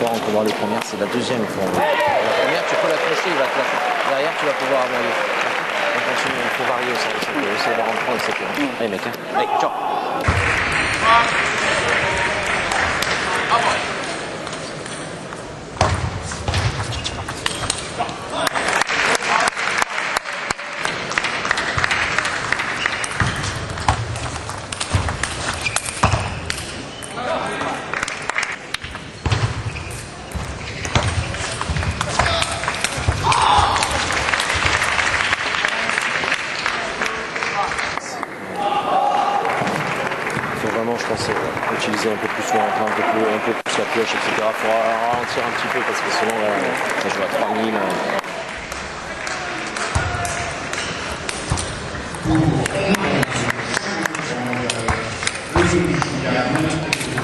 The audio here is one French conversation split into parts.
fois en combat les premières, c'est la deuxième fois. La première, tu peux l'accrocher, il va te la faire. Derrière, tu vas pouvoir abonder. On continue, il faut varier au service. On peut essayer de rentrer, etc. Allez, mec, hein. Allez, ciao. Je pense utiliser un peu plus soin, un peu plus la pioche, etc. Il faudra ralentir un petit peu parce que sinon ça joue à 3000.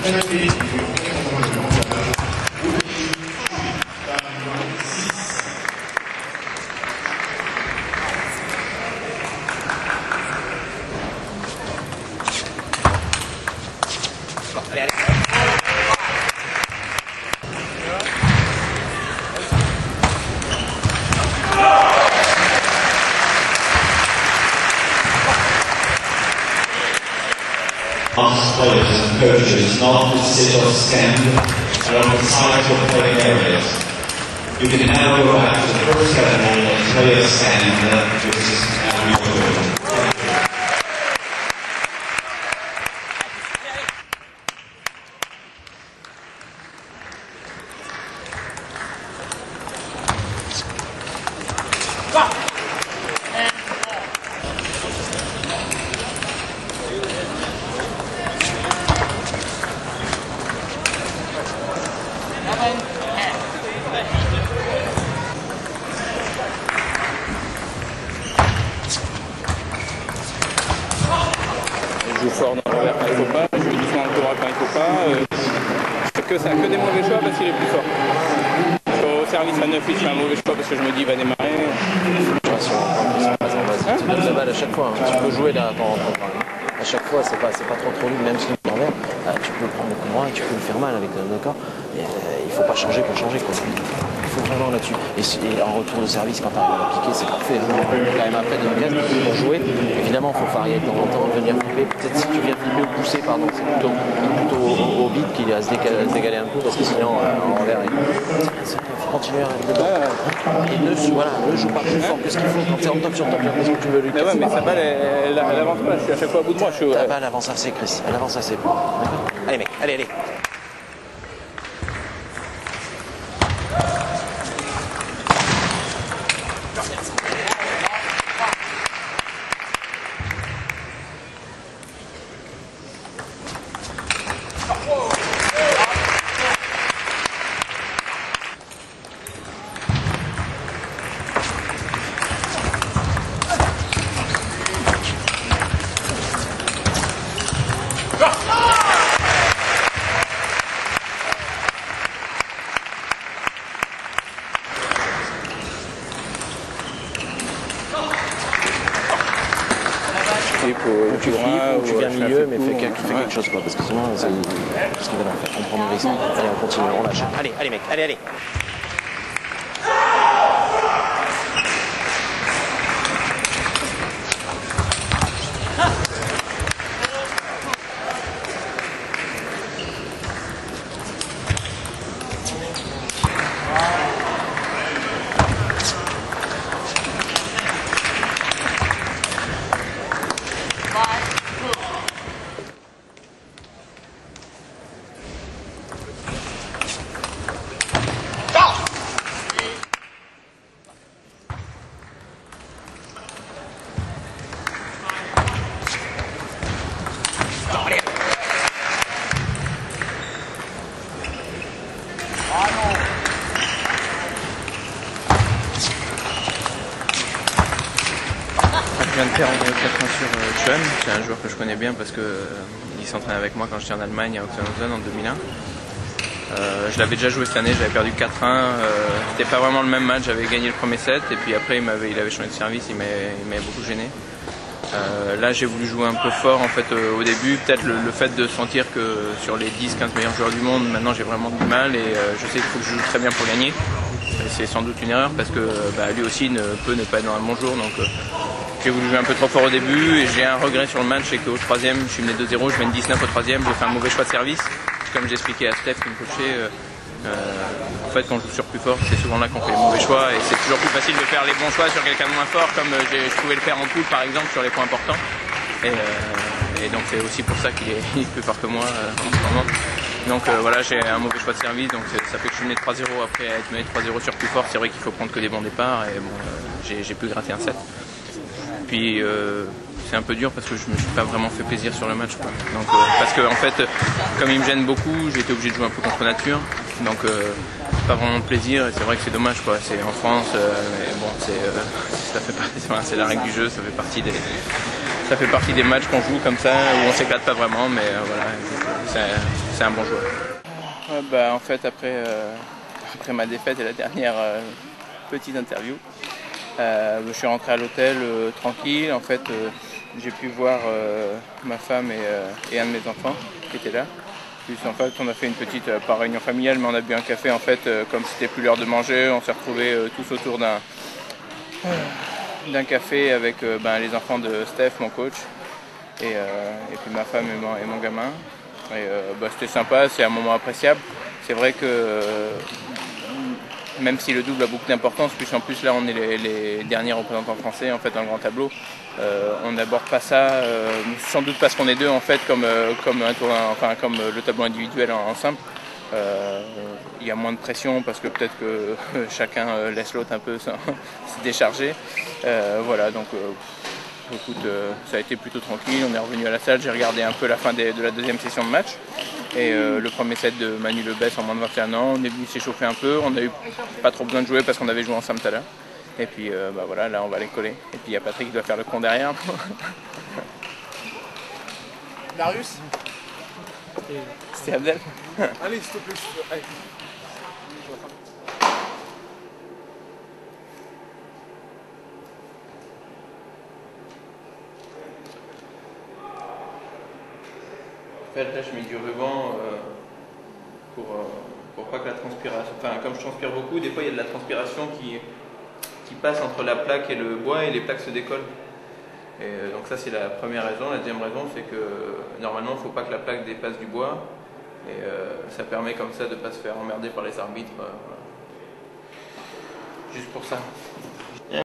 Allez, allez. Players and coaches not to sit or stand along the sides of playing areas. You can now go back to the first ceremony of player stand, which is now recorded. Je joue fort dans l'envers quand il ne faut pas, je joue doucement dans le droit quand il ne faut pas. Ça a que des mauvais choix parce qu'il est plus fort. Au service à 9, je fais un mauvais choix parce que je me dis il va démarrer. Tu donnes la balle à chaque fois, hein. Tu peux jouer là à chaque fois, c'est pas trop libre, même si tu l'envers, tu peux prendre le coup droit et tu peux le faire mal avec d'accord. Il faut pas changer pour changer quoi. Il faut vraiment là-dessus. Et en retour de service, quand tu arrives à l'appliquer, c'est parfait. Hein. Quand même après de gaz pour jouer, évidemment il faut varier de temps en temps, venir flipper. Peut-être si tu viens flipper ou pousser, pardon, c'est plutôt au beat qu'il va se dégaler un peu parce que sinon en envers il faut continuer à et ne joue pas plus fort que ce qu'il faut. Quand tu es en top sur top, parce que tu veux lui casser. Ouais, mais sa balle elle avance pas, je suis à chaque fois à bout de moi. Ta balle avance assez, Chris, elle avance assez. Allez mec, allez. Tu viens milieu, mais fais quelque chose quoi, parce que sinon, c'est ce qu'il va en faire. On prend le risque. Allez, on continue, on lâche. Allez mec, allez. Je viens de perdre 4-1 sur Chun, c'est un joueur que je connais bien parce que il s'entraîne avec moi quand j'étais en Allemagne à Oxenhausen en 2001. Je l'avais déjà joué cette année, j'avais perdu 4-1, c'était pas vraiment le même match, j'avais gagné le premier set et puis après il avait changé de service, il m'avait beaucoup gêné. Là j'ai voulu jouer un peu fort en fait au début, peut-être le fait de sentir que sur les 10-15 meilleurs joueurs du monde, maintenant j'ai vraiment du mal et je sais qu'il faut que je joue très bien pour gagner. C'est sans doute une erreur parce que lui aussi peut ne pas être dans un bon jour, donc j'ai voulu jouer un peu trop fort au début et j'ai un regret sur le match, c'est qu'au troisième, je suis mené 2-0, je mène 19 au troisième, j'ai fait un mauvais choix de service. Comme j'expliquais à Steph qui me coachait, en fait quand on joue sur plus fort, c'est souvent là qu'on fait les mauvais choix et c'est toujours plus facile de faire les bons choix sur quelqu'un de moins fort, comme je pouvais le faire en poule par exemple sur les points importants. Et donc c'est aussi pour ça qu'il est plus fort que moi en ce moment. Donc voilà, j'ai un mauvais choix de service, donc ça fait que je suis mené 3-0 après être mené 3-0 sur plus fort. C'est vrai qu'il faut prendre que des bons départs et bon, j'ai pu gratter un set. Puis c'est un peu dur parce que je me suis pas vraiment fait plaisir sur le match, quoi. Donc parce que en fait, comme il me gêne beaucoup, j'ai été obligé de jouer un peu contre nature. Donc pas vraiment de plaisir et c'est vrai que c'est dommage, quoi. C'est en France, mais bon, ça fait partie, c'est la règle du jeu, ça fait partie des matchs qu'on joue comme ça où on s'éclate pas vraiment, mais voilà, c'est un bon joueur. Ouais, en fait après ma défaite et la dernière petite interview, je suis rentré à l'hôtel tranquille. En fait, j'ai pu voir ma femme et un de mes enfants qui étaient là. Puis en fait, on a fait une petite, pas réunion familiale, mais on a bu un café en fait, comme c'était plus l'heure de manger. On s'est retrouvés tous autour d'un café avec les enfants de Steph, mon coach, et puis ma femme et mon gamin. Et c'était sympa, c'est un moment appréciable. C'est vrai que même si le double a beaucoup d'importance, puis en plus là on est les derniers représentants français en fait dans le grand tableau, on n'aborde pas ça, sans doute parce qu'on est deux en fait comme un tournoi, enfin comme le tableau individuel en simple. Il y a moins de pression parce que peut-être que chacun laisse l'autre un peu se décharger. Voilà, donc écoute, ça a été plutôt tranquille, on est revenu à la salle, j'ai regardé un peu la fin de la deuxième session de match. Et le premier set de Manu Lebès en moins de 21 ans, on est venu s'échauffer un peu, on n'a eu pas trop besoin de jouer parce qu'on avait joué ensemble tout à l'heure. Et puis voilà, là on va les coller. Et puis il y a Patrick qui doit faire le con derrière. Darius, C'était Abdel. allez s'il te plaît, allez. En fait, là, je mets du ruban pour pas que la transpiration... Enfin, comme je transpire beaucoup, des fois, il y a de la transpiration qui passe entre la plaque et le bois et les plaques se décollent. Et donc ça, c'est la première raison. La deuxième raison, c'est que normalement, il ne faut pas que la plaque dépasse du bois. Et ça permet comme ça de ne pas se faire emmerder par les arbitres. Voilà. Juste pour ça.